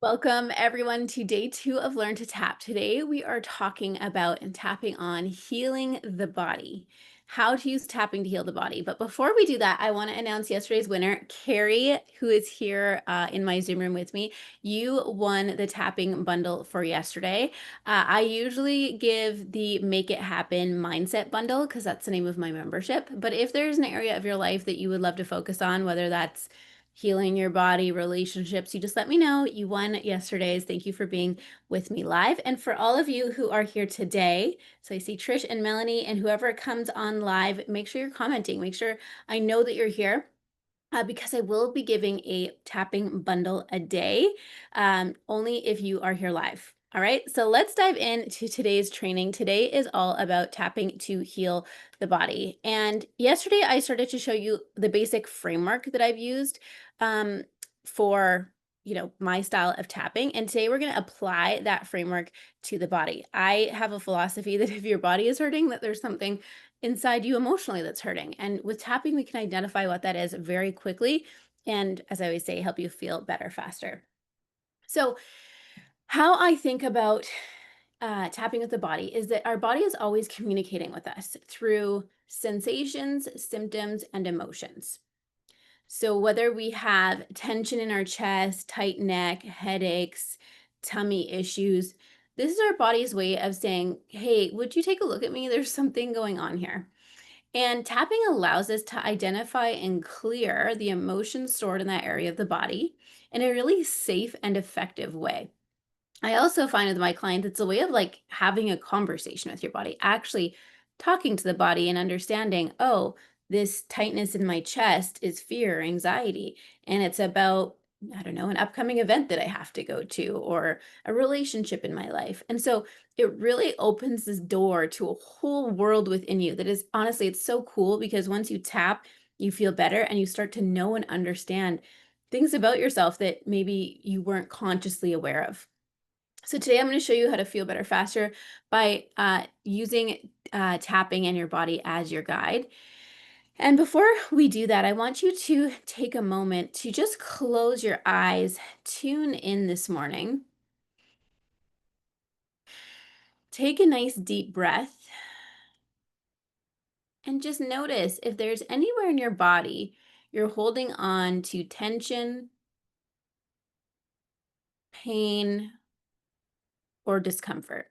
Welcome everyone to day 2 of Learn to Tap. Today we are talking about and tapping on healing the body, how to use tapping to heal the body. But before we do that, I want to announce yesterday's winner, Carrie, who is here in my Zoom room with me. You won the tapping bundle for yesterday. I usually give the Make It Happen Mindset bundle because that's the name of my membership. But if there's an area of your life that you would love to focus on, whether that's healing your body, relationships, you just let me know. You won yesterday's. Thank you for being with me live. And for all of you who are here today, so I see Trish and Melanie and whoever comes on live, make sure you're commenting. Make sure I know that you're here. Because I will be giving a tapping bundle a day, only if you are here live. All right, so let's dive into today's training. Today is all about tapping to heal the body. And yesterday I started to show you the basic framework that I've used for my style of tapping. And today we're going to apply that framework to the body. I have a philosophy that if your body is hurting, that there's something inside you emotionally that's hurting. And with tapping, we can identify what that is very quickly. And as I always say, help you feel better faster. So, how I think about tapping with the body is that our body is always communicating with us through sensations, symptoms, and emotions. So, whether we have tension in our chest, tight neck, headaches, tummy issues, this is our body's way of saying, hey, would you take a look at me? There's something going on here. And tapping allows us to identify and clear the emotions stored in that area of the body in a really safe and effective way. I also find with my clients, it's a way of like having a conversation with your body, actually talking to the body and understanding, oh, this tightness in my chest is fear, anxiety, and it's about, I don't know, an upcoming event that I have to go to or a relationship in my life. And so it really opens this door to a whole world within you that is honestly, it's so cool because once you tap, you feel better and you start to know and understand things about yourself that maybe you weren't consciously aware of. So today I'm going to show you how to feel better faster by using tapping and your body as your guide. And before we do that, I want you to take a moment to just close your eyes, tune in this morning. Take a nice deep breath and just notice if there's anywhere in your body you're holding on to tension, pain, or discomfort.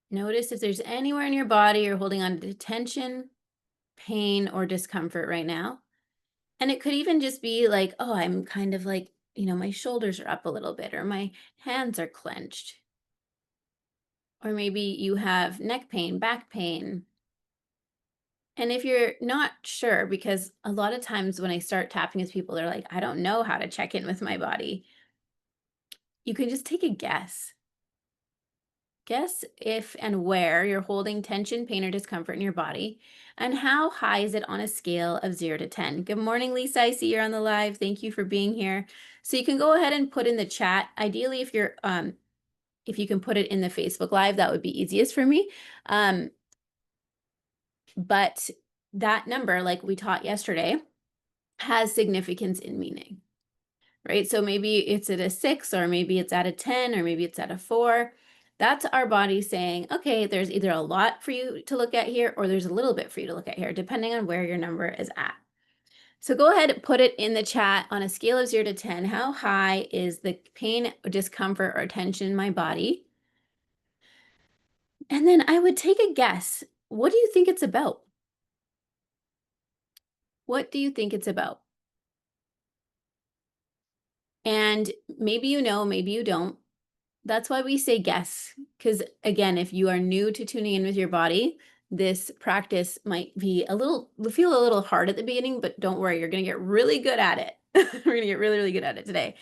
Notice if there's anywhere in your body you're holding on to tension, pain, or discomfort right now. And it could even just be like, oh, I'm kind of like, my shoulders are up a little bit, or my hands are clenched. Or maybe you have neck pain, back pain. And if you're not sure, because a lot of times when I start tapping with people, they're like, I don't know how to check in with my body. You can just take a guess. Guess if and where you're holding tension, pain, or discomfort in your body, and how high is it on a scale of 0 to 10? Good morning, Lisa. I see you're on the live. Thank you for being here. So you can go ahead and put in the chat. Ideally, if you can put it in the Facebook Live, that would be easiest for me. But that number, like we taught yesterday, has significance in meaning, right? So maybe it's at a 6, or maybe it's at a 10, or maybe it's at a 4. That's our body saying, okay, there's either a lot for you to look at here, or there's a little bit for you to look at here, depending on where your number is at. So go ahead and put it in the chat on a scale of 0 to 10. How high is the pain, or discomfort, or tension in my body? And then I would take a guess. What do you think it's about? What do you think it's about? And maybe you know, maybe you don't. That's why we say guess, because again, if you are new to tuning in with your body, this practice might be feel a little hard at the beginning, but don't worry, you're going to get really good at it. We're going to get really, really good at it today.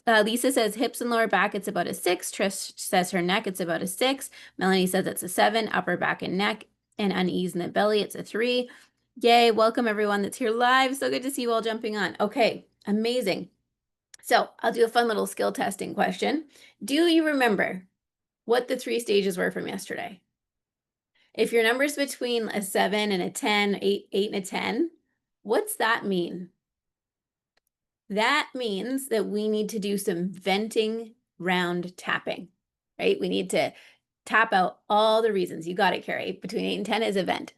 Lisa says hips and lower back, it's about a 6. Trish says her neck, it's about a 6. Melanie says it's a 7. Upper back and neck and unease in the belly, it's a 3. Yay, welcome everyone that's here live. So good to see you all jumping on. Okay, amazing. So I'll do a fun little skill testing question. Do you remember what the 3 stages were from yesterday? If your number's between a 7 and a 10, 8 and a 10, what's that mean? That means that we need to do some venting round tapping, right? We need to tap out all the reasons. You got it, Carrie. Between 8 and 10 is a vent.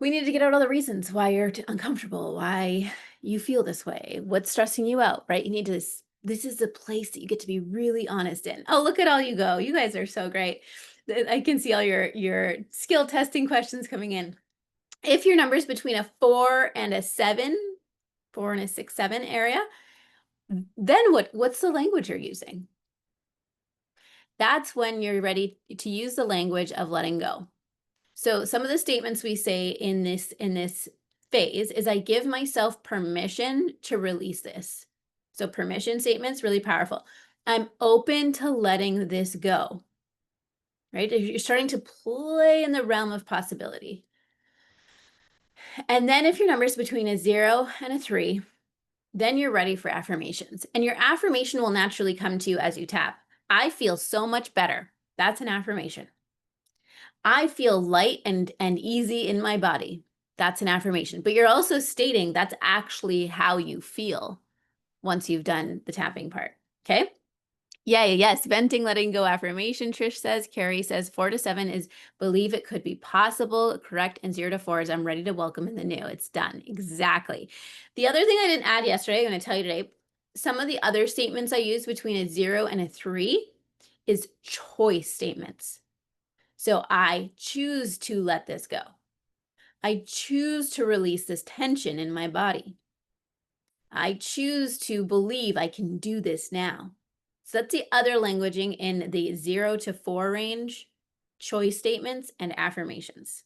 We need to get out all the reasons why you're uncomfortable, why you feel this way, what's stressing you out, right? You need to, this is the place that you get to be really honest in. Oh, look at all you go. You guys are so great. I can see all your skill testing questions coming in. If your number's between a 4 and a 7, 4 and a 6, 7 area, then what's the language you're using? That's when you're ready to use the language of letting go. So some of the statements we say in this phase is I give myself permission to release this. So permission statements, really powerful. I'm open to letting this go, right? You're starting to play in the realm of possibility. And then if your number is between a 0 and a 3, then you're ready for affirmations. And your affirmation will naturally come to you as you tap. I feel so much better. That's an affirmation. I feel light and easy in my body. That's an affirmation. But you're also stating that's actually how you feel once you've done the tapping part. Okay? Yeah, yes. Venting, letting go affirmation, Trish says. Carrie says 4 to 7 is believe it could be possible. Correct. And 0 to 4 is I'm ready to welcome in the new. It's done. Exactly. The other thing I didn't add yesterday, I'm going to tell you today, some of the other statements I use between a 0 and a 3 is choice statements. So I choose to let this go. I choose to release this tension in my body. I choose to believe I can do this now. So that's the other languaging in the 0 to 4 range, choice statements and affirmations.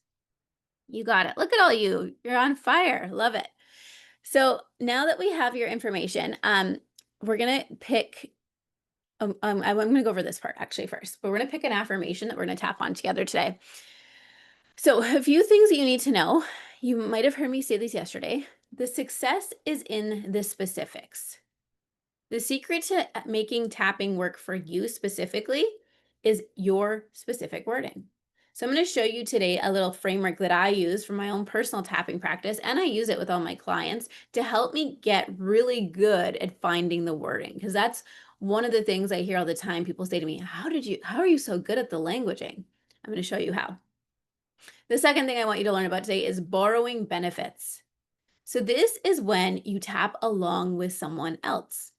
You got it. Look at all you. You're on fire. Love it. So now that we have your information, we're going to pick, I'm going to go over this part actually first, but we're going to pick an affirmation that we're going to tap on together today. So a few things that you need to know. You might have heard me say this yesterday. The success is in the specifics. The secret to making tapping work for you specifically is your specific wording. So I'm going to show you today a little framework that I use for my own personal tapping practice, and I use it with all my clients to help me get really good at finding the wording, because that's one of the things I hear all the time. People say to me, how are you so good at the languaging? I'm going to show you how. The second thing I want you to learn about today is borrowing benefits. So this is when you tap along with someone else.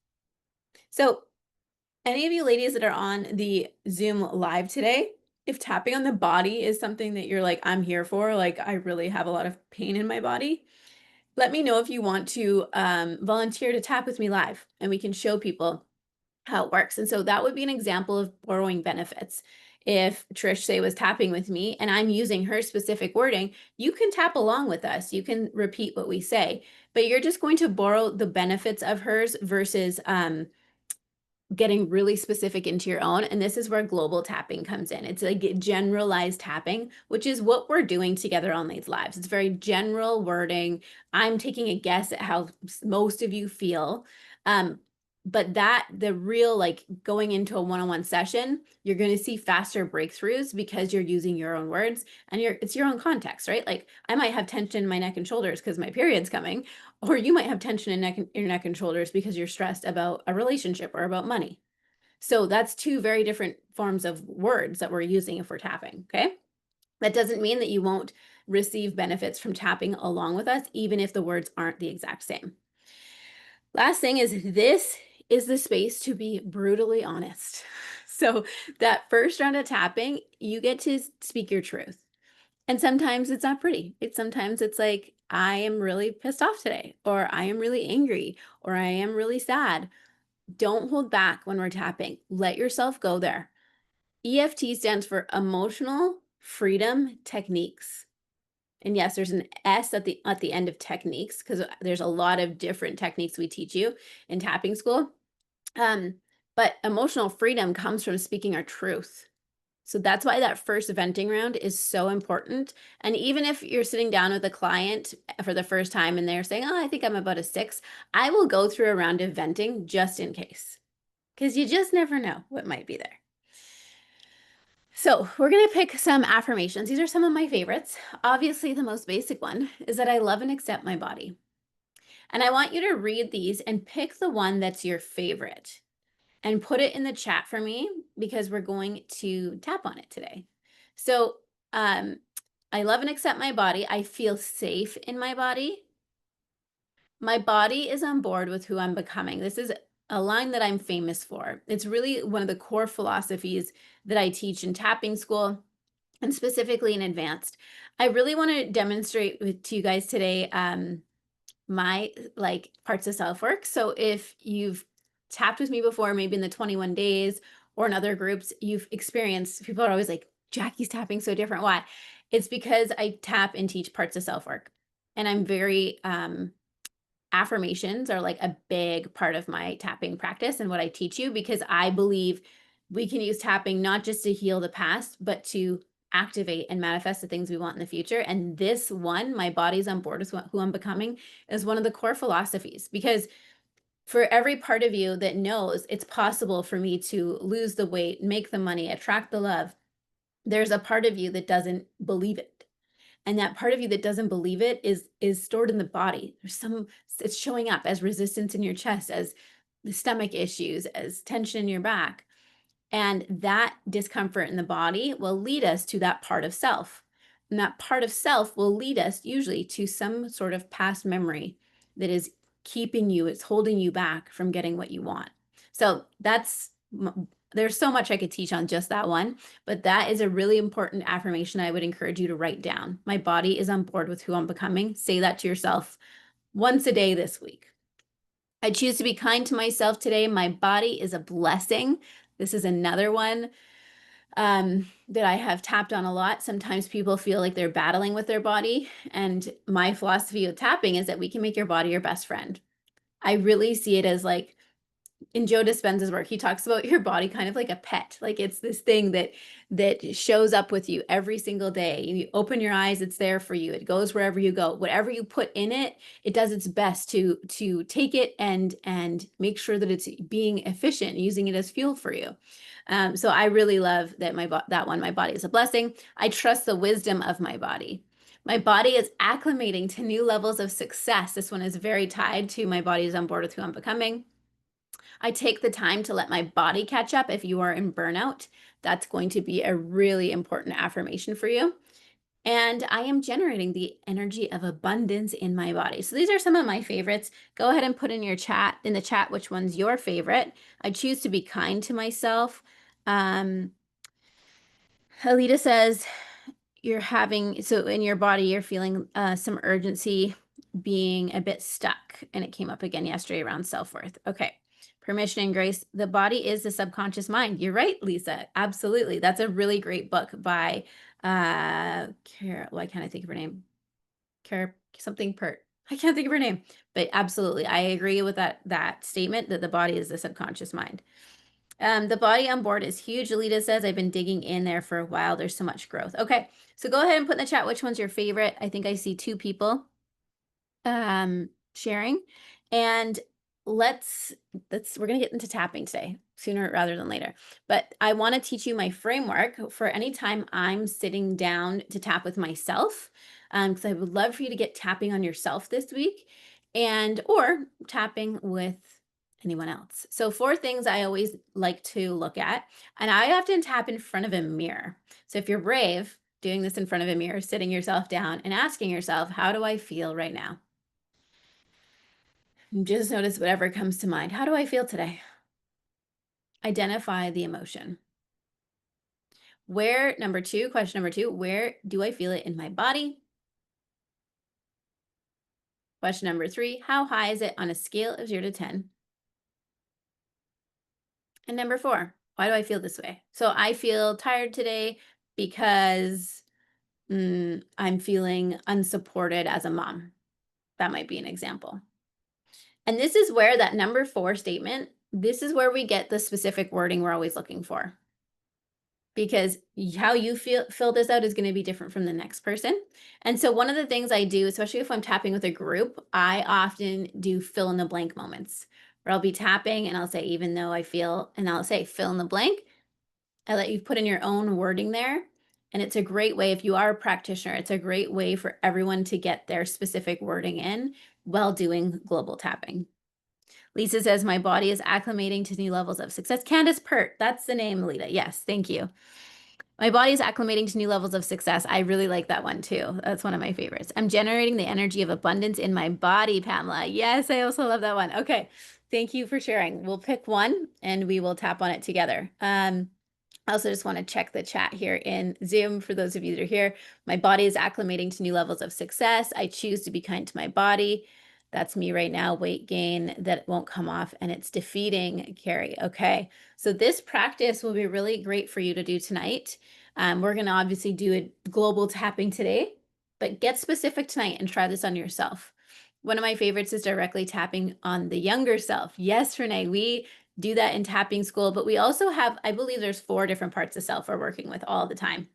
So any of you ladies that are on the Zoom live today, if tapping on the body is something that you're like, I'm here for, like I really have a lot of pain in my body, let me know if you want to volunteer to tap with me live and we can show people how it works. And so that would be an example of borrowing benefits. If Trish, say, was tapping with me and I'm using her specific wording, you can tap along with us. You can repeat what we say, but you're just going to borrow the benefits of hers versus getting really specific into your own. And this is where global tapping comes in. It's like generalized tapping, which is what we're doing together on these lives. It's very general wording. I'm taking a guess at how most of you feel. But the real, like going into a one-on-one session, you're going to see faster breakthroughs because you're using your own words and it's your own context, right? Like I might have tension in my neck and shoulders because my period's coming, or you might have tension in your neck and shoulders because you're stressed about a relationship or about money. So that's two very different forms of words that we're using if we're tapping, okay? That doesn't mean that you won't receive benefits from tapping along with us, even if the words aren't the exact same. Last thing is this is the space to be brutally honest. So that first round of tapping, you get to speak your truth. And sometimes it's not pretty. Sometimes it's like, I am really pissed off today, or I am really angry, or I am really sad. Don't hold back when we're tapping. Let yourself go there. EFT stands for Emotional Freedom Techniques. And yes, there's an S at the end of techniques because there's a lot of different techniques we teach you in tapping school. But emotional freedom comes from speaking our truth. So that's why that first venting round is so important. And even if you're sitting down with a client for the first time and they're saying, oh, I think I'm about a 6, I will go through a round of venting just in case, because you just never know what might be there. So we're going to pick some affirmations. These are some of my favorites. Obviously, the most basic one is that I love and accept my body. And I want you to read these and pick the one that's your favorite and put it in the chat for me because we're going to tap on it today. So, I love and accept my body. I feel safe in my body. My body is on board with who I'm becoming. This is a line that I'm famous for. It's really one of the core philosophies that I teach in tapping school and specifically in advanced. I really want to demonstrate to you guys today my like parts of self work. So if you've tapped with me before, maybe in the 21 days or in other groups, you've experienced, people are always like, Jackie's tapping so different. Why? It's because I tap and teach parts of self work. And I'm very affirmations are like a big part of my tapping practice and what I teach you because I believe we can use tapping not just to heal the past, but to activate and manifest the things we want in the future. And this one, my body's on board with who I'm becoming, is one of the core philosophies because for every part of you that knows it's possible for me to lose the weight, make the money, attract the love, there's a part of you that doesn't believe it, and that part of you that doesn't believe it is stored in the body. There's some, it's showing up as resistance in your chest, as the stomach issues, as tension in your back. And that discomfort in the body will lead us to that part of self. And that part of self will lead us usually to some sort of past memory that is keeping you, it's holding you back from getting what you want. So there's so much I could teach on just that one, but that is a really important affirmation I would encourage you to write down. My body is on board with who I'm becoming. Say that to yourself once a day this week. I choose to be kind to myself today. My body is a blessing. This is another one that I have tapped on a lot. Sometimes people feel like they're battling with their body. And my philosophy of tapping is that we can make your body your best friend. I really see it as like in Joe Dispenza's work, he talks about your body kind of like a pet. Like it's this thing that shows up with you every single day. You open your eyes, it's there for you. It goes wherever you go. Whatever you put in it, it does its best to take it and make sure that it's being efficient, using it as fuel for you. So I really love that that one. My body is a blessing. I trust the wisdom of my body. My body is acclimating to new levels of success. This one is very tied to my body is on board with who I'm becoming. I take the time to let my body catch up. If you are in burnout, that's going to be a really important affirmation for you. And I am generating the energy of abundance in my body. So these are some of my favorites. Go ahead and put in the chat which one's your favorite. I choose to be kind to myself. Alita says, so in your body, you're feeling some urgency, being a bit stuck. And it came up again yesterday around self-worth. Okay. Permission and Grace. The body is the subconscious mind. You're right, Lisa. Absolutely. That's a really great book by Cara. Why can't I think of her name? Cara something Pert. I can't think of her name. But absolutely, I agree with that statement that the body is the subconscious mind. The body on board is huge. Alita says, I've been digging in there for a while. There's so much growth. Okay, so go ahead and put in the chat which one's your favorite. I think I see 2 people sharing. And we're gonna get into tapping today, sooner rather than later. But I want to teach you my framework for any time I'm sitting down to tap with myself. Because I would love for you to get tapping on yourself this week or tapping with anyone else. So 4 things I always like to look at, and I often tap in front of a mirror. So if you're brave, doing this in front of a mirror, sitting yourself down and asking yourself, how do I feel right now? Just notice whatever comes to mind. How do I feel today? Identify the emotion. Question number 2, where do I feel it in my body? Question number 3, how high is it on a scale of 0 to 10? And number 4, why do I feel this way? So I feel tired today because I'm feeling unsupported as a mom. That might be an example. And this is where that number 4 statement, this is where we get the specific wording we're always looking for. Because how you fill this out is going to be different from the next person. And so one of the things I do, especially if I'm tapping with a group, I often do fill in the blank moments where I'll be tapping and I'll say, even though I feel, and I'll say fill in the blank. I let you put in your own wording there. And it's a great way, if you are a practitioner, it's a great way for everyone to get their specific wording in while doing global tapping. Lisa says, my body is acclimating to new levels of success. Candace Pert, that's the name, Lita. Yes, thank you. My body is acclimating to new levels of success. I really like that one too. That's one of my favorites. I'm generating the energy of abundance in my body, Pamela. Yes, I also love that one. Okay, thank you for sharing. We'll pick one and we will tap on it together. I also just want to check the chat here in Zoom for those of you that are here. My body is acclimating to new levels of success. I choose to be kind to my body. That's me right now, weight gain that won't come off, and it's defeating Carrie. Okay, so this practice will be really great for you to do tonight. We're going to obviously do a global tapping today, but get specific tonight and try this on yourself. One of my favorites is directly tapping on the younger self. Yes, Renee, we do that in tapping school, but we also have, I believe there's 4 different parts of self we're working with all the time.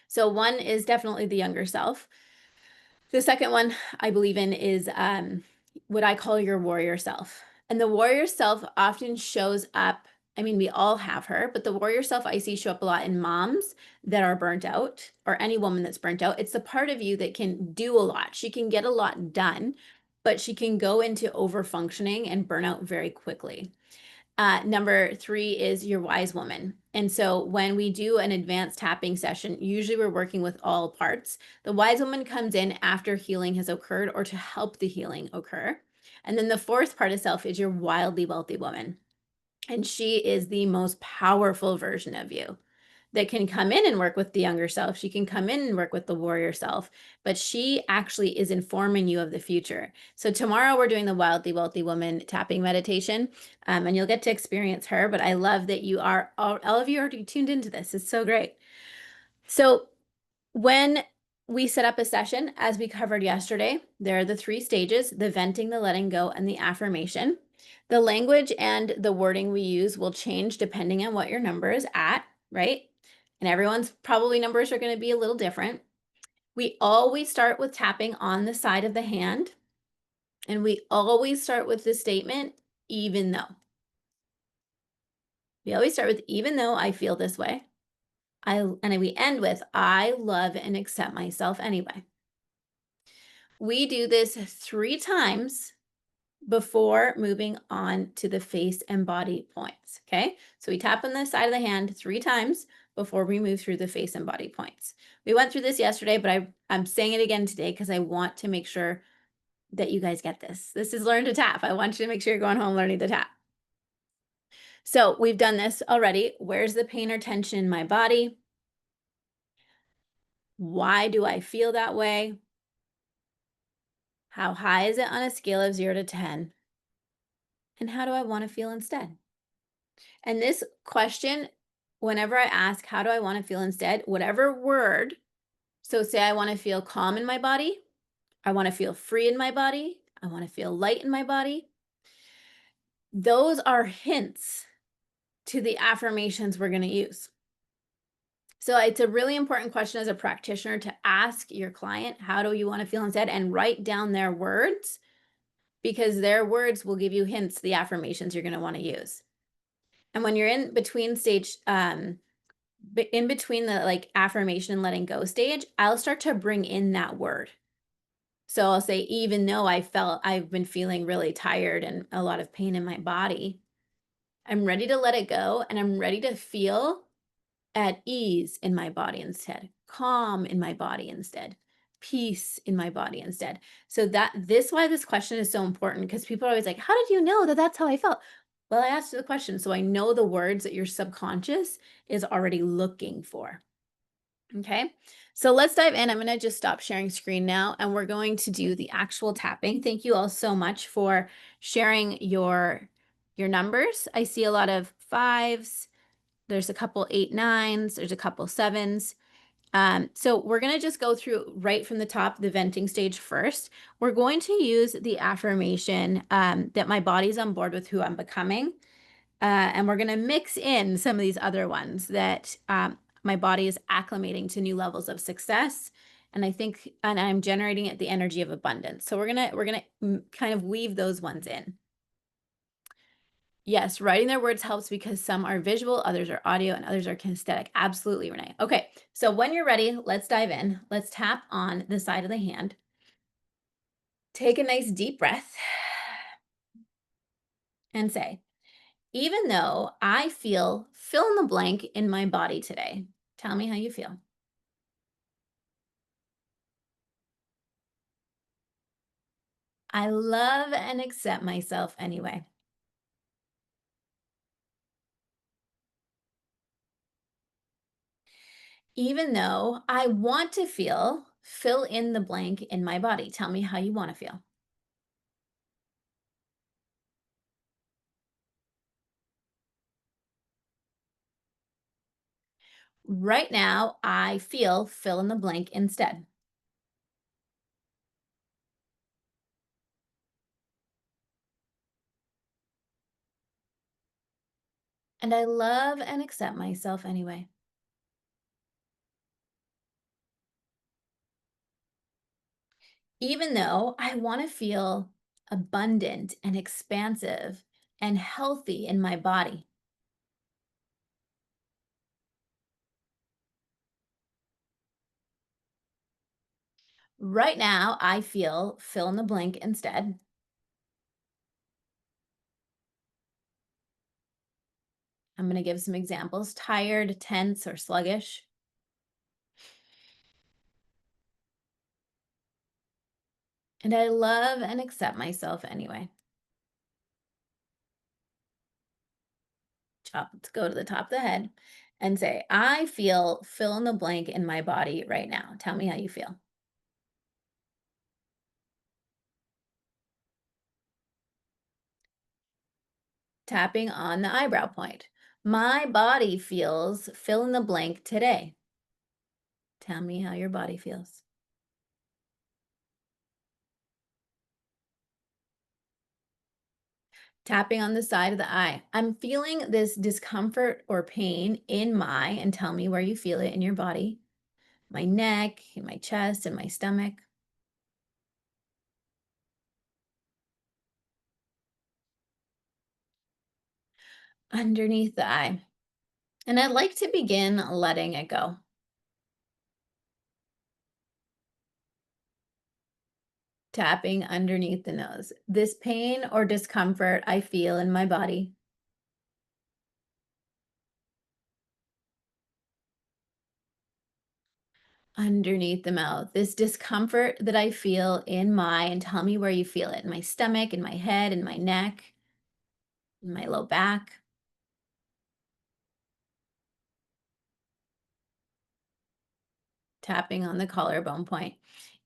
So one is definitely the younger self. The second one I believe in is what I call your warrior self. And the warrior self often shows up. I mean, we all have her, but the warrior self I see show up a lot in moms that are burnt out, or any woman that's burnt out. It's the part of you that can do a lot. She can get a lot done, but she can go into over functioning and burnout very quickly. Number 3 is your wise woman. And so when we do an advanced tapping session, usually we're working with all parts. The wise woman comes in after healing has occurred or to help the healing occur. And then the 4th part of self is your wildly wealthy woman. And she is the most powerful version of you that can come in and work with the younger self. She can come in and work with the warrior self, but she actually is informing you of the future. So tomorrow we're doing the wildly wealthy woman tapping meditation, and you'll get to experience her. But I love that you are all of you already tuned into this. It's so great. So when we set up a session, as we covered yesterday, there are the 3 stages: the venting, the letting go, and the affirmation. The language and the wording we use will change depending on what your number is at, right? And everyone's probably numbers are going to be a little different. We always start with tapping on the side of the hand. And we always start with the statement, even though. We always start with, even though I feel this way. And we end with, I love and accept myself anyway. We do this 3 times before moving on to the face and body points. Okay, so we tap on the side of the hand 3 times before we move through the face and body points. We went through this yesterday, but I'm saying it again today because I want to make sure that you guys get this. This is learn to tap. I want you to make sure you're going home learning to tap. So we've done this already. Where's the pain or tension in my body? Why do I feel that way? How high is it on a scale of 0 to 10? And how do I want to feel instead? And this question, whenever I ask, how do I want to feel instead? Whatever word, so say I want to feel calm in my body, I want to feel free in my body, I want to feel light in my body. Those are hints to the affirmations we're going to use. So it's a really important question as a practitioner to ask your client, how do you want to feel instead? And write down their words, because their words will give you hints, the affirmations you're going to want to use. And when you're in between stage, in between the like affirmation and letting go stage, I'll start to bring in that word. So I'll say, even though I've been feeling really tired and a lot of pain in my body, I'm ready to let it go, and I'm ready to feel at ease in my body instead, calm in my body instead, peace in my body instead. So why this question is so important, because people are always like, how did you know that that's how I felt? Well, I asked you the question, so I know the words that your subconscious is already looking for. Okay, so let's dive in. I'm going to just stop sharing screen now, and we're going to do the actual tapping. Thank you all so much for sharing your numbers. I see a lot of 5s. There's a couple 8, 9s. There's a couple 7s. So we're going to just go through right from the top, the venting stage first. We're going to use the affirmation that my body's on board with who I'm becoming. And we're going to mix in some of these other ones that my body is acclimating to new levels of success. And I'm generating it the energy of abundance. So we're gonna kind of weave those ones in. Yes, writing their words helps because some are visual, others are audio, and others are kinesthetic. Absolutely, Renee. Okay, so when you're ready, let's dive in. Let's tap on the side of the hand. Take a nice deep breath and say, even though I feel fill in the blank in my body today, tell me how you feel. I love and accept myself anyway. Even though I want to feel fill in the blank in my body, tell me how you want to feel. Right now, I feel fill in the blank instead. And I love and accept myself anyway. Even though I want to feel abundant and expansive and healthy in my body. Right now, I feel fill in the blank instead. I'm going to give some examples tired, tense, or sluggish. And I love and accept myself anyway. Let's go to the top of the head and say, I feel fill in the blank in my body right now. Tell me how you feel. Tapping on the eyebrow point. My body feels fill in the blank today. Tell me how your body feels. Tapping on the side of the eye. I'm feeling this discomfort or pain in my, and tell me where you feel it in your body, my neck, in my chest, and my stomach. Underneath the eye. And I'd like to begin letting it go. Tapping underneath the nose. This pain or discomfort I feel in my body. Underneath the mouth. This discomfort that I feel in my, and tell me where you feel it, in my stomach, in my head, in my neck, in my low back. Tapping on the collarbone point.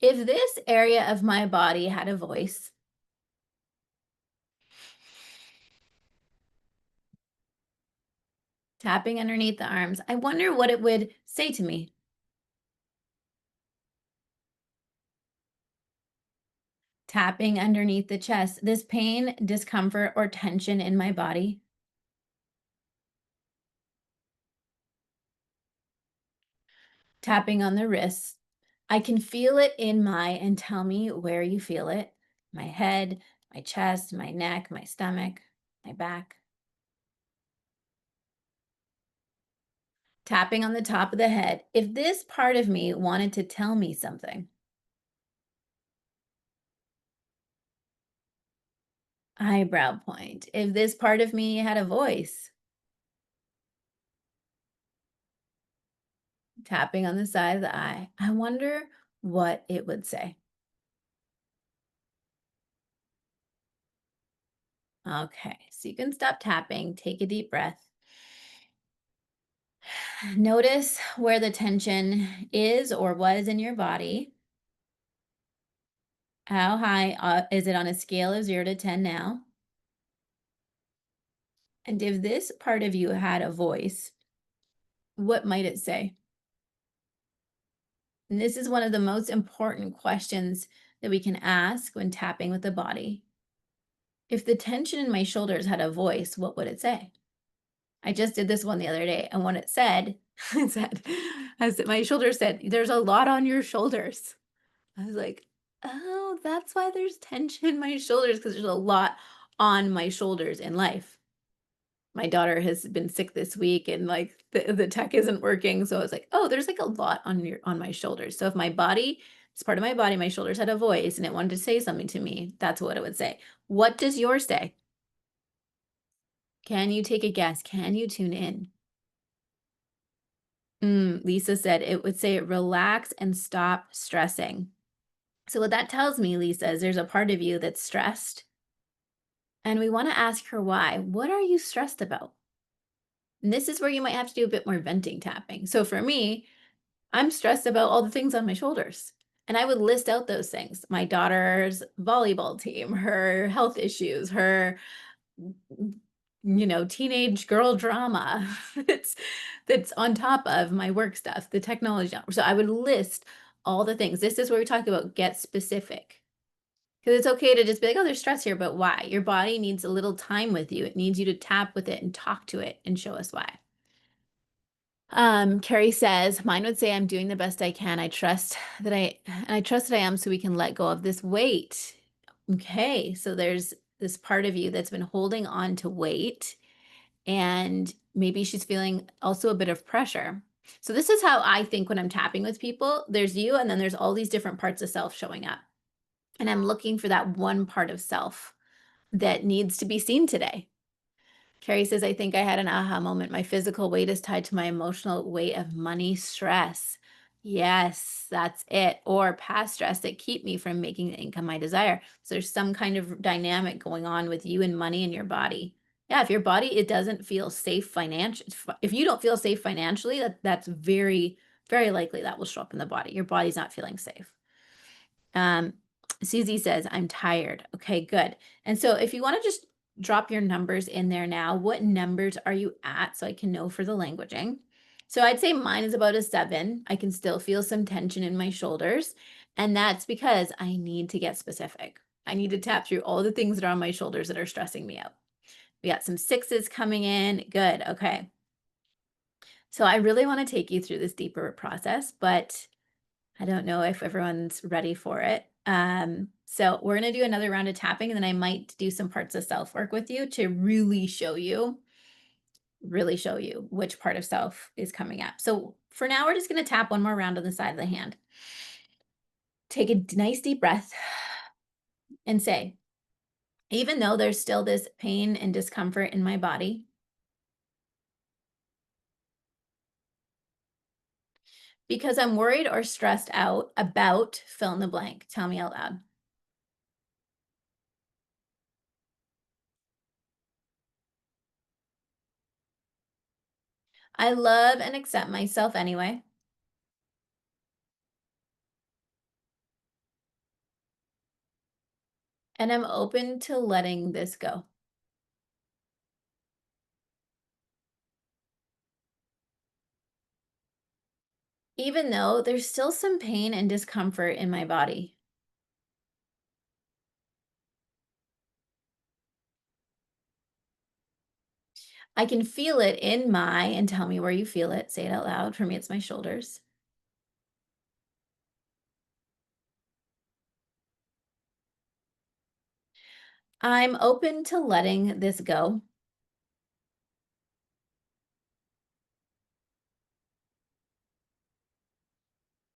If this area of my body had a voice, tapping underneath the arms, I wonder what it would say to me. Tapping underneath the chest, this pain, discomfort, or tension in my body. Tapping on the wrists, I can feel it in my, and tell me where you feel it. My head, my chest, my neck, my stomach, my back. Tapping on the top of the head. If this part of me wanted to tell me something. Eyebrow point. If this part of me had a voice. Tapping on the side of the eye. I wonder what it would say. Okay, so you can stop tapping, take a deep breath. Notice where the tension is or was in your body. How high is it on a scale of 0 to 10 now? And if this part of you had a voice, what might it say? And this is one of the most important questions that we can ask when tapping with the body. If the tension in my shoulders had a voice, what would it say? I just did this one the other day, and what it said, it said, as my shoulder said, there's a lot on your shoulders. I was like, oh, that's why there's tension in my shoulders, because there's a lot on my shoulders in life. my daughter has been sick this week and like the tech isn't working. So I was like, oh, there's like a lot on my shoulders. So if my body, it's part of my body, my shoulders had a voice and it wanted to say something to me, that's what it would say. What does yours say? Can you take a guess? Can you tune in? Lisa said it would say relax and stop stressing. So what that tells me, Lisa, is there's a part of you that's stressed. And we want to ask her why. What are you stressed about? And this is where you might have to do a bit more venting tapping. So for me, I'm stressed about all the things on my shoulders. And I would list out those things: my daughter's volleyball team, her health issues, her, teenage girl drama that's on top of my work stuff, the technology. So I would list all the things. This is where we talk about get specific. Because it's okay to just be like, oh, there's stress here, but why? Your body needs a little time with you. It needs you to tap with it and talk to it and show us why. Carrie says, mine would say I'm doing the best I can. I trust that I am so we can let go of this weight. Okay, so there's this part of you that's been holding on to weight, and maybe she's feeling also a bit of pressure. So this is how I think when I'm tapping with people. There's you, and then there's all these different parts of self showing up. And I'm looking for that one part of self that needs to be seen today. Carrie says, I think I had an aha moment. My physical weight is tied to my emotional weight of money stress. Yes, that's it. Or past stress that keep me from making the income I desire. So there's some kind of dynamic going on with you and money in your body. Yeah, if your body, it doesn't feel safe financially. If you don't feel safe financially, that's very, very likely that will show up in the body. Your body's not feeling safe. Susie says, I'm tired. Okay, good. And so if you want to just drop your numbers in there now, what numbers are you at so I can know for the languaging? So I'd say mine is about a 7. I can still feel some tension in my shoulders. And that's because I need to get specific. I need to tap through all the things that are on my shoulders that are stressing me out. We got some 6s coming in. Good. Okay. So I really want to take you through this deeper process, but I don't know if everyone's ready for it. So we're going to do another round of tapping, and then I might do some parts of self work with you to really show you which part of self is coming up. So for now, we're just going to tap one more round on the side of the hand. Take a nice deep breath and say, even though there's still this pain and discomfort in my body, because I'm worried or stressed out about fill in the blank. Tell me out loud. I love and accept myself anyway. And I'm open to letting this go. Even though there's still some pain and discomfort in my body. I can feel it in my, and tell me where you feel it. Say it out loud. For me, it's my shoulders. I'm open to letting this go.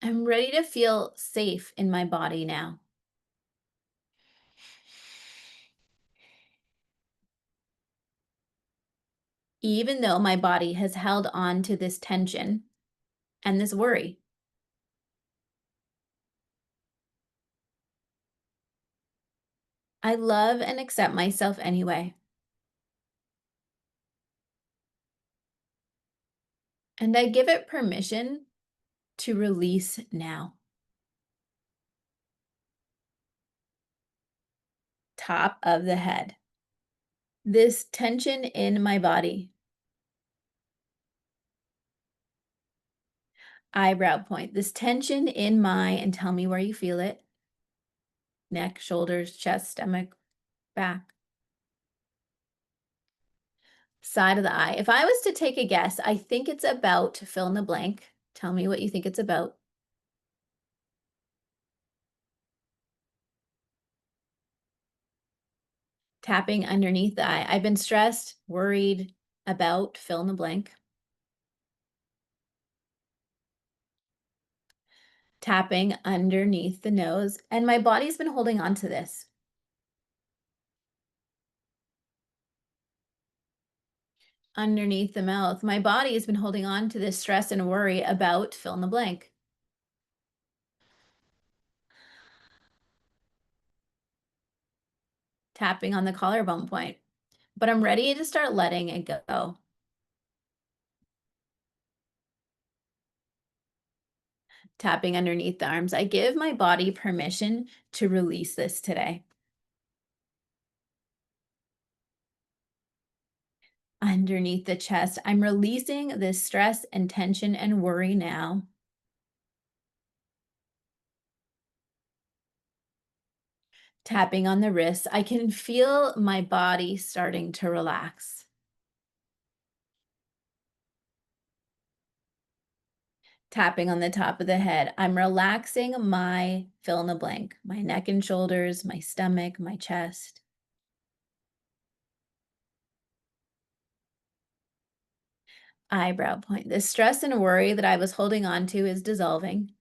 I'm ready to feel safe in my body now. Even though my body has held on to this tension and this worry. I love and accept myself anyway. And I give it permission to release now. Top of the head. This tension in my body. Eyebrow point. This tension in my, and tell me where you feel it. Neck, shoulders, chest, stomach, back. Side of the eye. If I was to take a guess, I think it's about fill in the blank. Tell me what you think it's about. Tapping underneath the eye. I've been stressed, worried, about fill in the blank. Tapping underneath the nose, and my body's been holding on to this. Underneath the mouth, my body has been holding on to this stress and worry about fill in the blank. Tapping on the collarbone point, but I'm ready to start letting it go. Tapping underneath the arms, I give my body permission to release this today. Underneath the chest, I'm releasing this stress and tension and worry now. Tapping on the wrists, I can feel my body starting to relax. Tapping on the top of the head, I'm relaxing my fill in the blank, my neck and shoulders, my stomach, my chest. Eyebrow point. The stress and worry that I was holding on to is dissolving.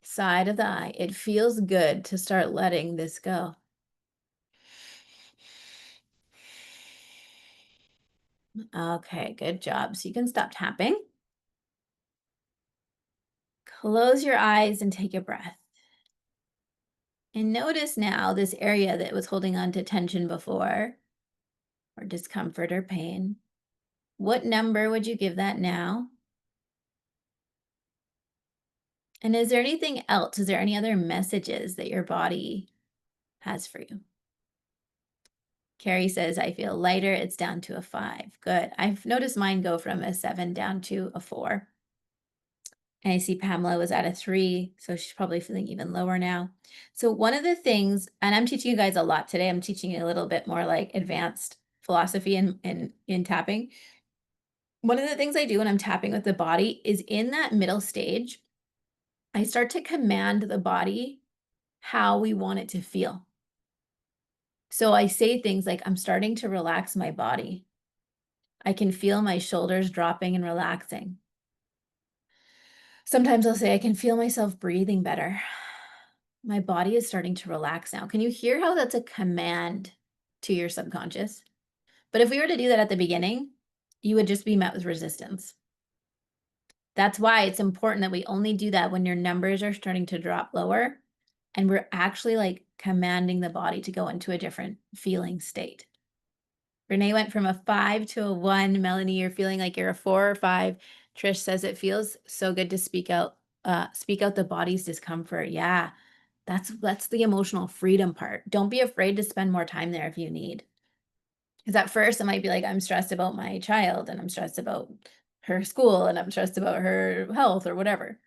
Side of the eye. It feels good to start letting this go. Okay, good job. So you can stop tapping. Close your eyes and take a breath. And notice now this area that was holding on to tension before, or discomfort or pain. What number would you give that now? And is there anything else? Is there any other messages that your body has for you? Carrie says, I feel lighter. It's down to a 5. Good. I've noticed mine go from a 7 down to a 4. And I see Pamela was at a 3, so she's probably feeling even lower now. So one of the things, and I'm teaching you guys a lot today, I'm teaching you a little bit more like advanced philosophy in tapping. One of the things I do when I'm tapping with the body is in that middle stage, I start to command the body how we want it to feel. So I say things like, I'm starting to relax my body. I can feel my shoulders dropping and relaxing. Sometimes I'll say, I can feel myself breathing better. My body is starting to relax now. Can you hear how that's a command to your subconscious? But if we were to do that at the beginning, you would just be met with resistance. That's why it's important that we only do that when your numbers are starting to drop lower and we're actually like commanding the body to go into a different feeling state. Renee went from a 5 to a 1. Melanie, you're feeling like you're a 4 or 5. Trish says it feels so good to speak out the body's discomfort. Yeah, that's the emotional freedom part. Don't be afraid to spend more time there if you need. Because at first it might be like, I'm stressed about my child and I'm stressed about her school and I'm stressed about her health or whatever.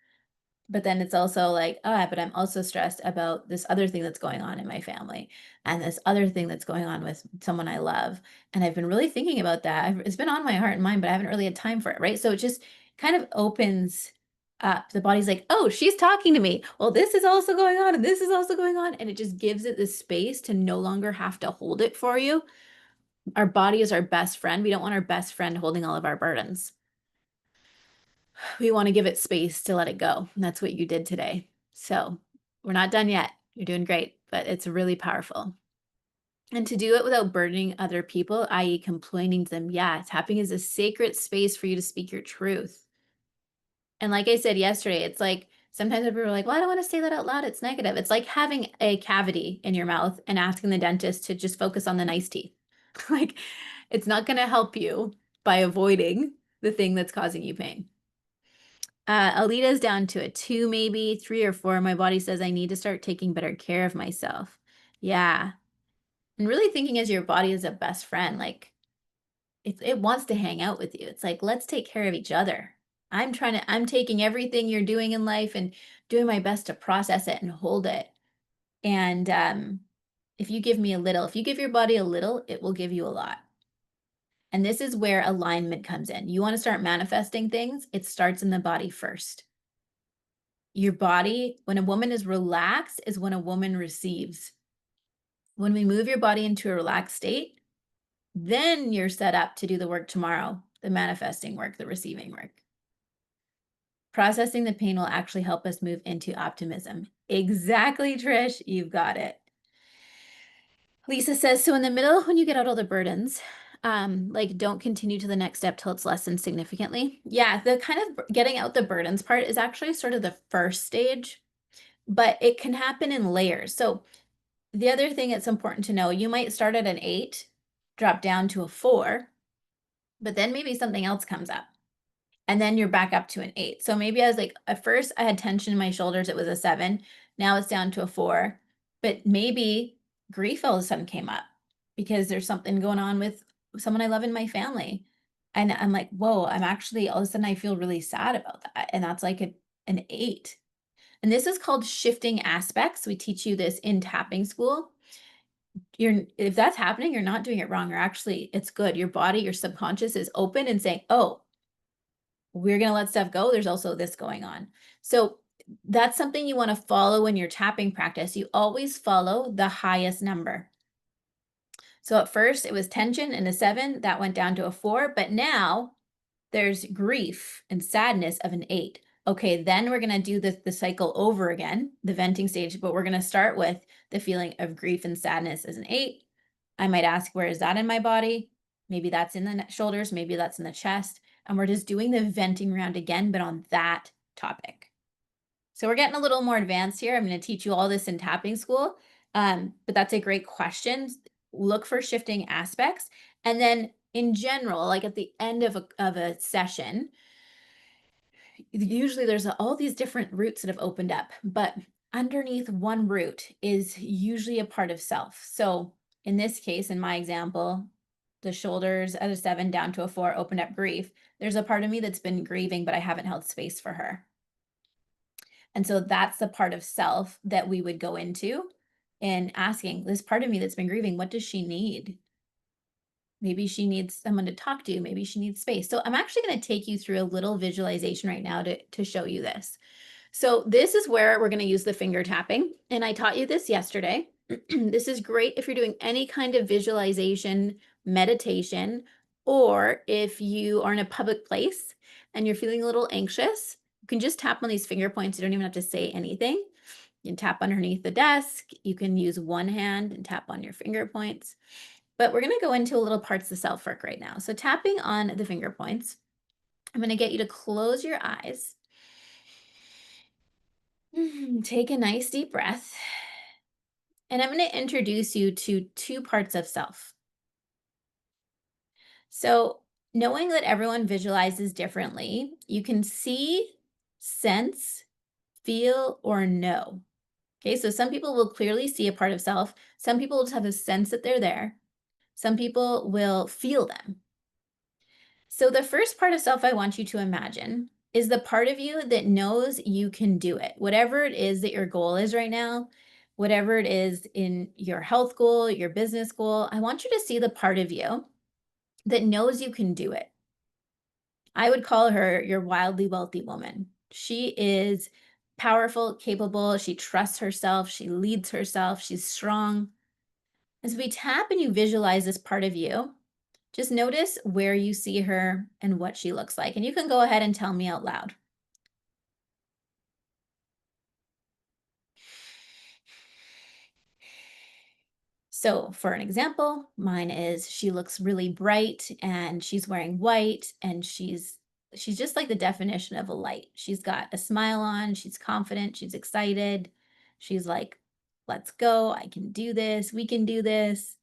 But then it's also like, but I'm also stressed about this other thing that's going on in my family and this other thing that's going on with someone I love. And I've been really thinking about that. It's been on my heart and mind, but I haven't really had time for it, right? So it just kind of opens up. The body's like, oh, she's talking to me. Well, this is also going on and this is also going on. And it just gives it the space to no longer have to hold it for you. Our body is our best friend. We don't want our best friend holding all of our burdens. We want to give it space to let it go. And that's what you did today. So we're not done yet. You're doing great, but it's really powerful. And to do it without burdening other people, i.e., complaining to them, yeah, tapping is a sacred space for you to speak your truth. And like I said yesterday, it's like sometimes people are like, well, I don't want to say that out loud. It's negative. It's like having a cavity in your mouth and asking the dentist to just focus on the nice teeth. Like, it's not going to help you by avoiding the thing that's causing you pain. Alita's down to a 2, maybe 3 or 4. My body says I need to start taking better care of myself. Yeah. And really thinking as your body is a best friend, like it wants to hang out with you. It's like, let's take care of each other. I'm taking everything you're doing in life and doing my best to process it and hold it. And if you give me a little, if you give your body a little, it will give you a lot. And this is where alignment comes in. You want to start manifesting things, it starts in the body first. Your body, when a woman is relaxed, is when a woman receives. When we move your body into a relaxed state, then you're set up to do the work tomorrow, the manifesting work, the receiving work. Processing the pain will actually help us move into optimism. Exactly, Trish. You've got it. Lisa says, so in the middle, when you get out all the burdens, like don't continue to the next step till it's lessened significantly. Yeah, the kind of getting out the burdens part is actually sort of the first stage, but it can happen in layers. So the other thing that's important to know, you might start at an 8, drop down to a 4, but then maybe something else comes up. And then you're back up to an 8. So maybe I was like, at first I had tension in my shoulders, it was a 7. Now it's down to a 4. But maybe grief all of a sudden came up because there's something going on with someone I love in my family. And I'm like, whoa, I'm actually all of a sudden I feel really sad about that. And that's like an 8. And this is called shifting aspects. We teach you this in tapping school. If that's happening, you're not doing it wrong. Or actually, it's good. Your body, your subconscious is open and saying, oh, we're going to let stuff go. There's also this going on. So that's something you want to follow in your tapping practice. You always follow the highest number. So at first it was tension and a 7, that went down to a 4, but now there's grief and sadness of an 8. Okay, then we're going to do the cycle over again, the venting stage, but we're going to start with the feeling of grief and sadness as an 8. I might ask, where is that in my body? Maybe that's in the shoulders, maybe that's in the chest. And we're just doing the venting round again, but on that topic. So we're getting a little more advanced here. I'm going to teach you all this in tapping school. But that's a great question. Look for shifting aspects. And then in general, like at the end of a session, usually there's all these different roots that have opened up, but underneath one root is usually a part of self. So in this case, in my example, the shoulders at a 7 down to a 4 opened up grief. There's a part of me that's been grieving, but I haven't held space for her. And so that's the part of self that we would go into and asking this part of me that's been grieving, what does she need? Maybe she needs someone to talk to. Maybe she needs space. So I'm actually going to take you through a little visualization right now to show you this. So this is where we're going to use the finger tapping. And I taught you this yesterday. This is great if you're doing any kind of visualization, meditation, or if you are in a public place and you're feeling a little anxious, you can just tap on these finger points. You don't even have to say anything. You can tap underneath the desk. You can use one hand and tap on your finger points. But we're going to go into a little parts of self work right now. So tapping on the finger points, I'm going to get you to close your eyes. Take a nice deep breath. And I'm going to introduce you to 2 parts of self. So knowing that everyone visualizes differently, you can see, sense, feel, or know. Okay, so some people will clearly see a part of self. Some people just have a sense that they're there. Some people will feel them. So the first part of self I want you to imagine is the part of you that knows you can do it. Whatever it is that your goal is right now, whatever it is in your health goal, your business goal, I want you to see the part of you that knows you can do it. I would call her your wildly wealthy woman. She is powerful, capable, she trusts herself, she leads herself, she's strong. As we tap and you visualize this part of you, just notice where you see her and what she looks like. And you can go ahead and tell me out loud. So for an example, mine is she looks really bright and she's wearing white and she's just like the definition of a light. She's got a smile on, she's confident, she's excited. She's like, let's go, I can do this, we can do this.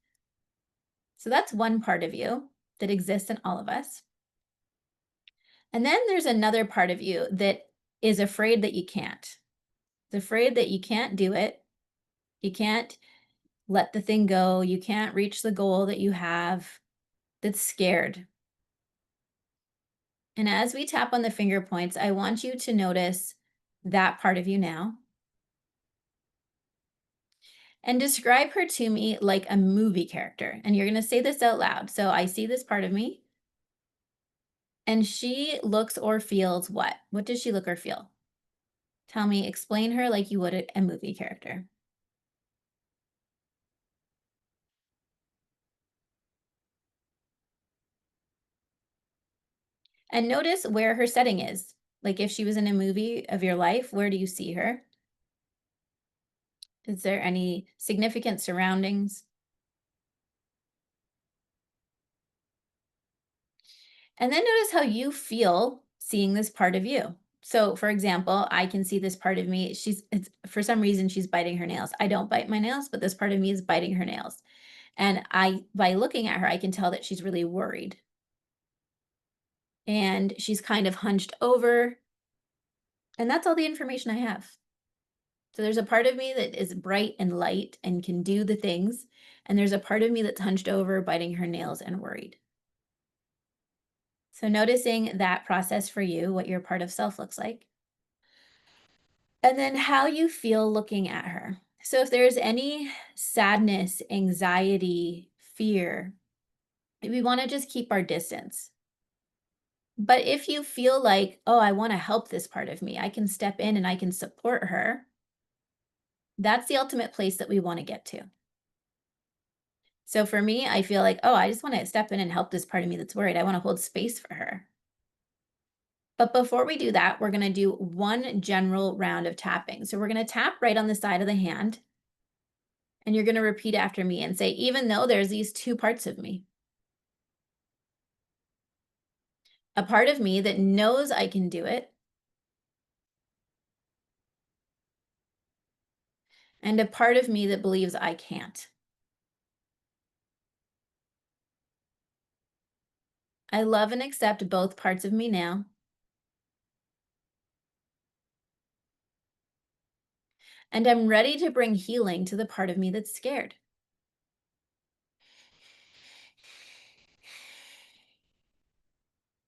So that's one part of you that exists in all of us. And then there's another part of you that is afraid that you can't. It's afraid that you can't do it. You can't let the thing go. You can't reach the goal that you have. That's scared. And as we tap on the finger points, I want you to notice that part of you now. And describe her to me like a movie character. And you're going to say this out loud. So I see this part of me. And she looks or feels what? What does she look or feel? Tell me, explain her like you would a movie character. And notice where her setting is. Like if she was in a movie of your life, where do you see her? Is there any significant surroundings? And then notice how you feel seeing this part of you. So, for example, I can see this part of me. It's for some reason she's biting her nails. I don't bite my nails, but this part of me is biting her nails. And by looking at her, I can tell that she's really worried. And she's kind of hunched over. And that's all the information I have. So there's a part of me that is bright and light and can do the things. And there's a part of me that's hunched over, biting her nails and worried. So noticing that process for you, what your part of self looks like. And then how you feel looking at her. So if there's any sadness, anxiety, fear, we want to just keep our distance. But if you feel like, oh, I want to help this part of me, I can step in and I can support her, that's the ultimate place that we want to get to. So for me, I feel like, oh, I just want to step in and help this part of me that's worried. I want to hold space for her. But before we do that, we're going to do one general round of tapping. So we're going to tap right on the side of the hand. And you're going to repeat after me and say, even though there's these two parts of me, a part of me that knows I can do it, and a part of me that believes I can't. I love and accept both parts of me now. And I'm ready to bring healing to the part of me that's scared.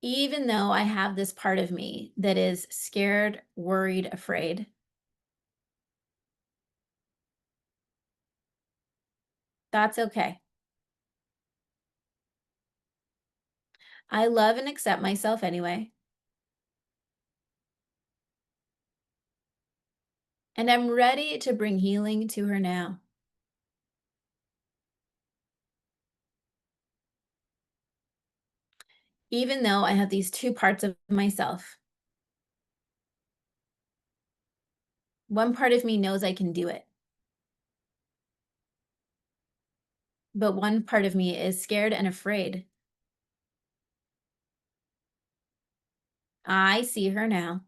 Even though I have this part of me that is scared, worried, afraid, that's okay. I love and accept myself anyway. And I'm ready to bring healing to her now. Even though I have these two parts of myself, one part of me knows I can do it, but one part of me is scared and afraid. I see her now,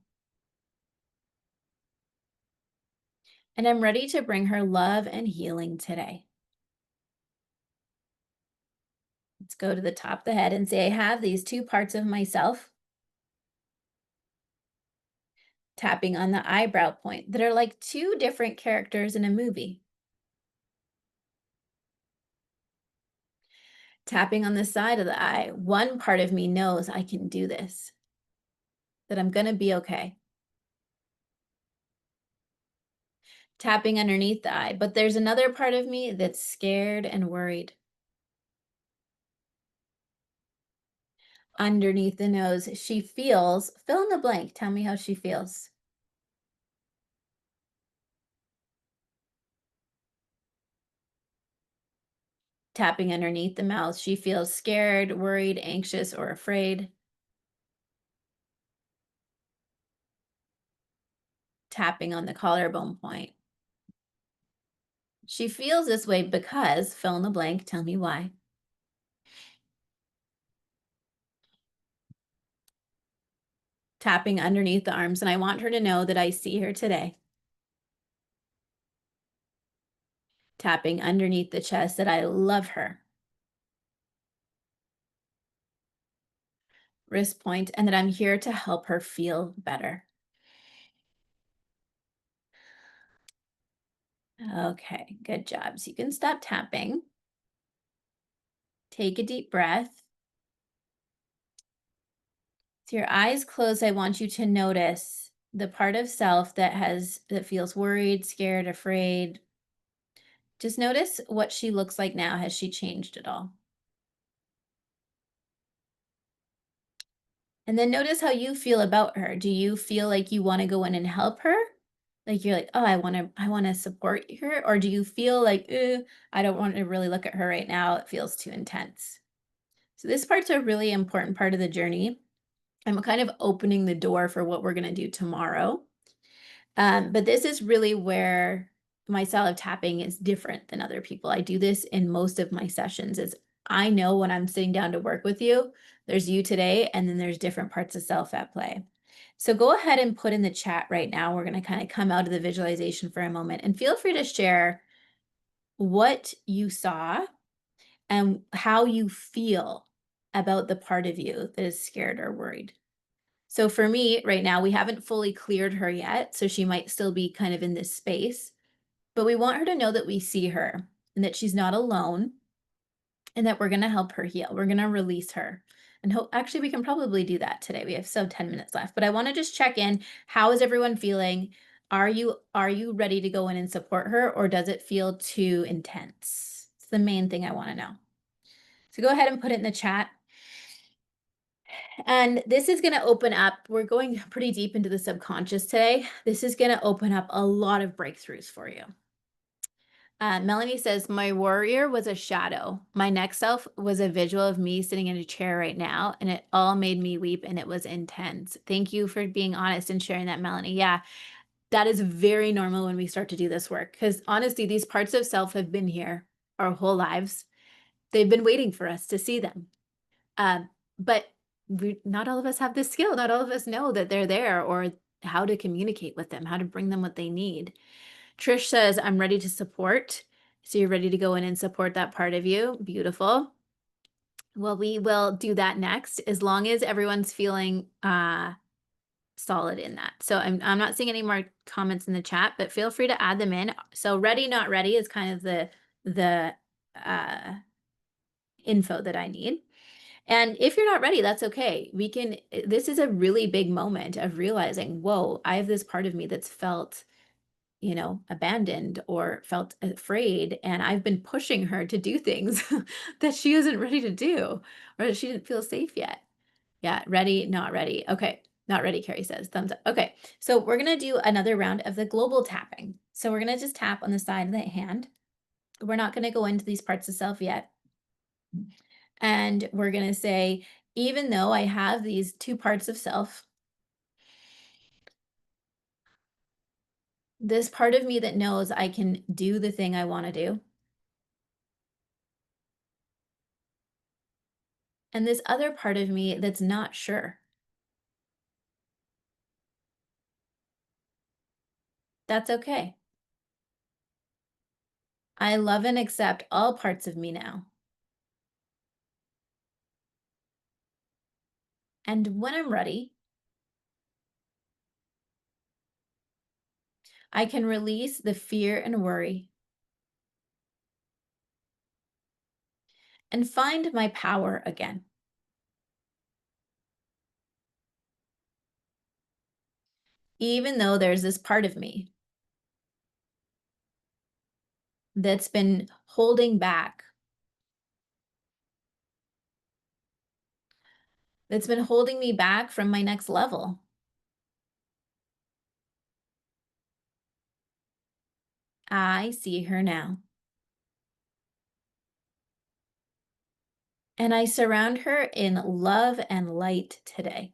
and I'm ready to bring her love and healing today. Let's go to the top of the head and say, I have these two parts of myself, tapping on the eyebrow point, that are like two different characters in a movie. Tapping on the side of the eye, one part of me knows I can do this, that I'm going to be okay. Tapping underneath the eye, but there's another part of me that's scared and worried. Underneath the nose, she feels, fill in the blank, tell me how she feels. Tapping underneath the mouth, she feels scared, worried, anxious, or afraid. Tapping on the collarbone point. She feels this way because, fill in the blank, tell me why. Tapping underneath the arms, and I want her to know that I see her today. Tapping underneath the chest, that I love her. Wrist point, and that I'm here to help her feel better. Okay, good job. So you can stop tapping. Take a deep breath. So your eyes closed, I want you to notice the part of self that feels worried, scared, afraid. Just notice what she looks like now. Has she changed at all? And then notice how you feel about her. Do you feel like you want to go in and help her? Like you're like, oh, I want to support her, or do you feel like, I don't want to really look at her right now. It feels too intense. So this part's a really important part of the journey. I'm kind of opening the door for what we're going to do tomorrow. But this is really where my style of tapping is different than other people. I do this in most of my sessions is I know when I'm sitting down to work with you, there's you today, and then there's different parts of self at play. So go ahead and put in the chat right now. We're going to kind of come out of the visualization for a moment and feel free to share what you saw and how you feel about the part of you that is scared or worried. So for me, right now, we haven't fully cleared her yet, so she might still be kind of in this space, but we want her to know that we see her and that she's not alone and that we're going to help her heal. We're going to release her. And actually, we can probably do that today. We have so 10 minutes left, but I want to just check in. How is everyone feeling? Are you ready to go in and support her, or does it feel too intense? It's the main thing I want to know. So go ahead and put it in the chat. And this is going to open up, we're going pretty deep into the subconscious today. This is going to open up a lot of breakthroughs for you. Melanie says, my warrior was a shadow. My next self was a visual of me sitting in a chair right now, and it all made me weep, and it was intense. Thank you for being honest and sharing that, Melanie. Yeah, that is very normal when we start to do this work, because honestly, these parts of self have been here our whole lives. They've been waiting for us to see them. But not all of us have this skill. Not all of us know that they're there or how to communicate with them, how to bring them what they need. Trish says, I'm ready to support. So you're ready to go in and support that part of you. Beautiful. Well, we will do that next, as long as everyone's feeling solid in that. So I'm not seeing any more comments in the chat, but feel free to add them in. So ready, not ready is kind of the info that I need. And if you're not ready, that's okay. This is a really big moment of realizing, whoa, I have this part of me that's felt, abandoned or felt afraid. And I've been pushing her to do things that she isn't ready to do, or that she didn't feel safe yet. Yeah, ready, not ready. Okay, not ready, Carrie says, thumbs up. Okay, so we're gonna do another round of the global tapping. So we're gonna just tap on the side of the hand. We're not gonna go into these parts of self yet. And we're going to say, even though I have these two parts of self, this part of me that knows I can do the thing I want to do, and this other part of me that's not sure. That's okay. I love and accept all parts of me now. And when I'm ready, I can release the fear and worry and find my power again. Even though there's this part of me that's been holding back, that's been holding me back from my next level. I see her now. And I surround her in love and light today.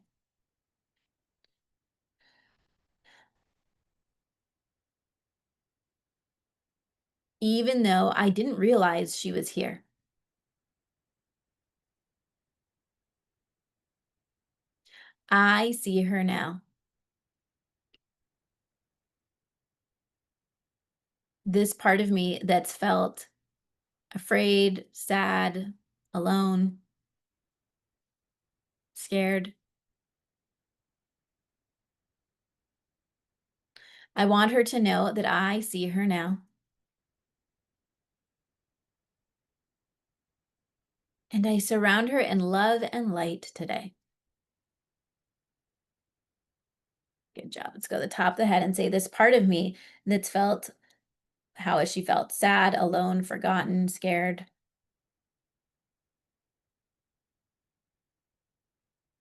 Even though I didn't realize she was here. I see her now. This part of me that's felt afraid, sad, alone, scared. I want her to know that I see her now. And I surround her in love and light today. Good job. Let's go to the top of the head and say, this part of me that's felt, how has she felt? Sad, alone, forgotten, scared.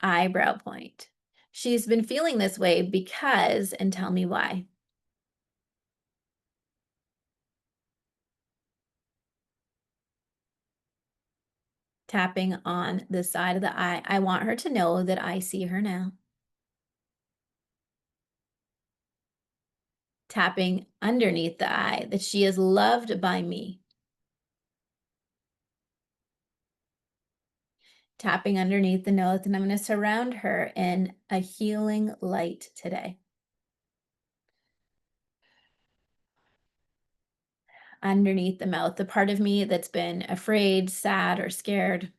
Eyebrow point. She's been feeling this way because, and tell me why. Tapping on the side of the eye. I want her to know that I see her now. Tapping underneath the eye, that she is loved by me. Tapping underneath the nose, and I'm going to surround her in a healing light today. Underneath the mouth, the part of me that's been afraid, sad, or scared.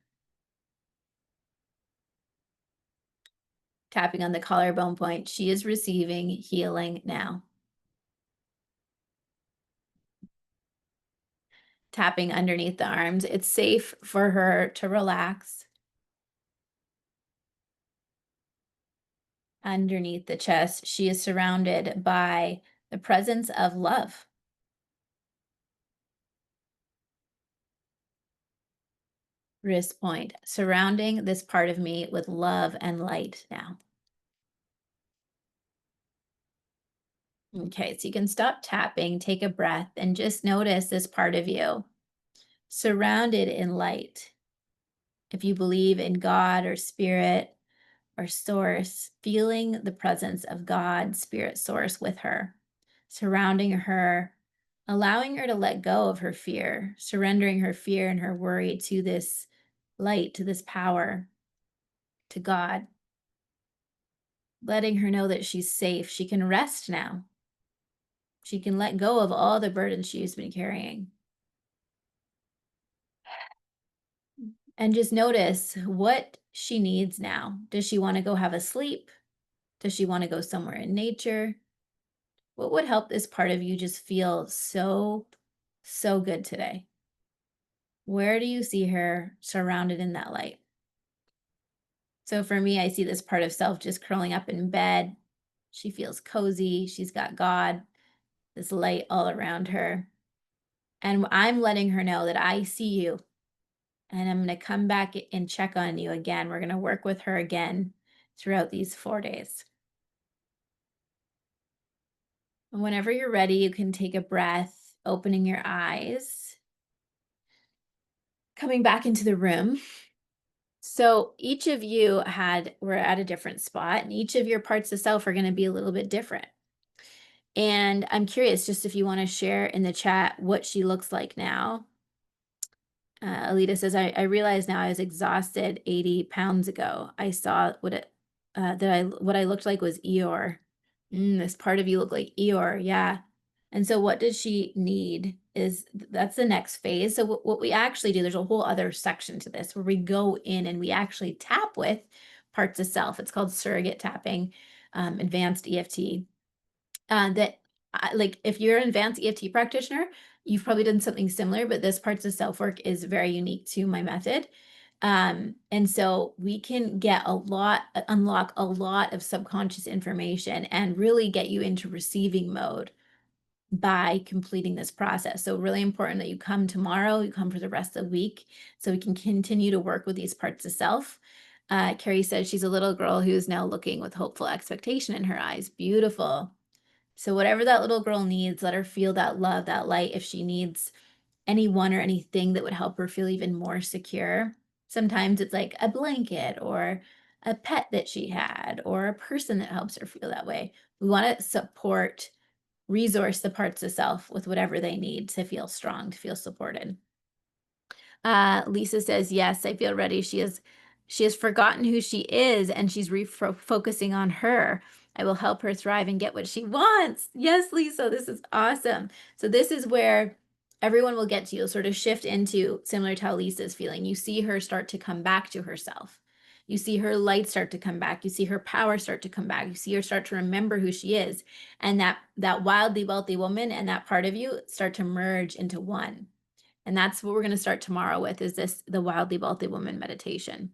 Tapping on the collarbone point. She is receiving healing now. Tapping underneath the arms. It's safe for her to relax. Underneath the chest, she is surrounded by the presence of love. Wrist point, surrounding this part of me with love and light now. Okay, so you can stop tapping, take a breath, and just notice this part of you surrounded in light. If you believe in God or spirit or source, feeling the presence of God, spirit, source with her, surrounding her, allowing her to let go of her fear, surrendering her fear and her worry to this light, to this power, to God, letting her know that she's safe. She can rest now. She can let go of all the burdens she's been carrying. And just notice what she needs now. Does she want to go have a sleep? Does she want to go somewhere in nature? What would help this part of you just feel so, so good today? Where do you see her surrounded in that light? So for me, I see this part of self just curling up in bed. She feels cozy. She's got God, this light all around her. And I'm letting her know that I see you. And I'm going to come back and check on you again. We're going to work with her again throughout these 4 days. And whenever you're ready, you can take a breath, opening your eyes, coming back into the room. So each of you we're at a different spot, and each of your parts of self are going to be a little bit different. And I'm curious just if you want to share in the chat what she looks like now. Alita says, I realize now I was exhausted 80 pounds ago. I saw what I looked like was Eeyore. This part of you looked like Eeyore, yeah. And so what does she need that's the next phase. So what we actually do, there's a whole other section to this where we go in and we actually tap with parts of self. It's called surrogate tapping, advanced EFT. Like if you're an advanced EFT practitioner, you've probably done something similar, but this parts of self work is very unique to my method. And so we can unlock a lot of subconscious information and really get you into receiving mode by completing this process. So really important that you come tomorrow, you come for the rest of the week, so we can continue to work with these parts of self. Carrie says she's a little girl who's now looking with hopeful expectation in her eyes. Beautiful. So whatever that little girl needs, let her feel that love, that light. If she needs anyone or anything that would help her feel even more secure. Sometimes it's like a blanket or a pet that she had or a person that helps her feel that way. We want to resource the parts of self with whatever they need to feel strong, to feel supported. Lisa says, yes, I feel ready. She has forgotten who she is and she's focusing on her. I will help her thrive and get what she wants. Yes, Lisa, this is awesome. So this is where everyone will get to. You'll sort of shift into similar to how Lisa's feeling. You see her start to come back to herself. You see her light start to come back. You see her power start to come back. You see her start to remember who she is. And that wildly wealthy woman and that part of you start to merge into one. And that's what we're going to start tomorrow with, is the Wildly Wealthy Woman meditation.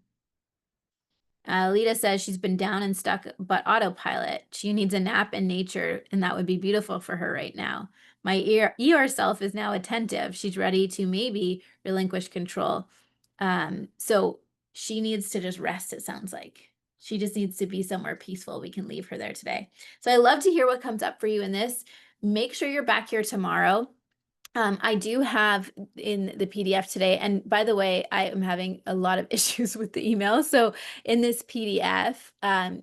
Lita says she's been down and stuck, but autopilot. She needs a nap in nature, and that would be beautiful for her right now. My ER self is now attentive. She's ready to maybe relinquish control. So she needs to just rest, it sounds like. She just needs to be somewhere peaceful. We can leave her there today. So I love to hear what comes up for you in this. Make sure you're back here tomorrow. I do have in the PDF today, and by the way, I am having a lot of issues with the email. So in this PDF,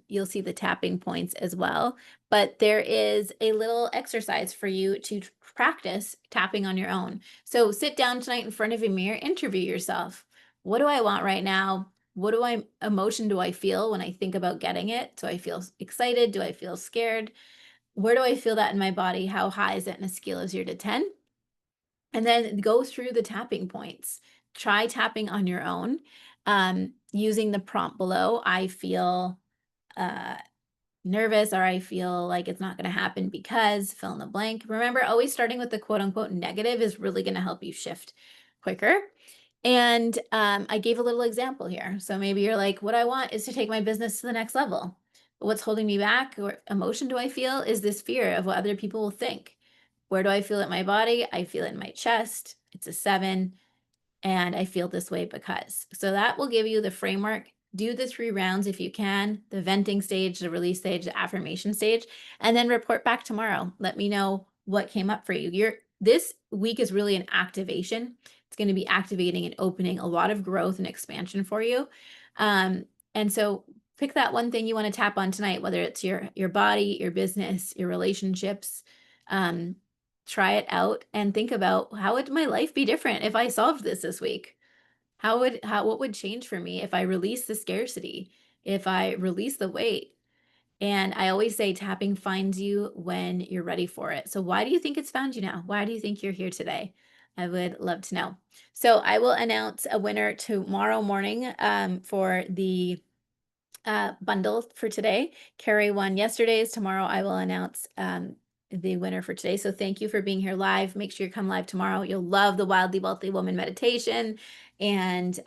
you'll see the tapping points as well. But there is a little exercise for you to practice tapping on your own. So sit down tonight in front of a mirror, interview yourself. What do I want right now? Emotion do I feel when I think about getting it? Do I feel excited? Do I feel scared? Where do I feel that in my body? How high is it in a scale of 0 to 10? And then go through the tapping points. Try tapping on your own, using the prompt below. I feel uh, nervous, or I feel like it's not going to happen because fill in the blank. Remember, always starting with the quote unquote negative is really going to help you shift quicker. And I gave a little example here. So maybe you're like, what I want is to take my business to the next level. But what's holding me back, or emotion do I feel, is this fear of what other people will think. Where do I feel it in my body? I feel it in my chest. It's a 7. And I feel this way because. So that will give you the framework. Do the 3 rounds if you can, the venting stage, the release stage, the affirmation stage, and then report back tomorrow. Let me know what came up for you. This week is really an activation. It's going to be activating and opening a lot of growth and expansion for you. And so pick that one thing you want to tap on tonight, whether it's your body, your business, your relationships. Um, Try it out and think about, how would my life be different if I solved this week? What would change for me if I release the scarcity, if I release the weight? And I always say tapping finds you when you're ready for it. So why do you think it's found you now? Why do you think you're here today? I would love to know. So I will announce a winner tomorrow morning, for the bundle for today. Carrie won yesterday's. Tomorrow I will announce the winner for today. So thank you for being here live. Make sure you come live tomorrow. You'll love the Wildly Wealthy Woman meditation and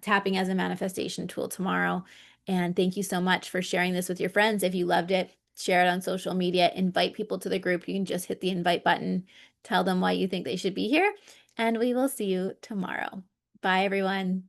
tapping as a manifestation tool tomorrow. And thank you so much for sharing this with your friends. If you loved it, share it on social media, invite people to the group. You can just hit the invite button, tell them why you think they should be here, and we will see you tomorrow. Bye, everyone.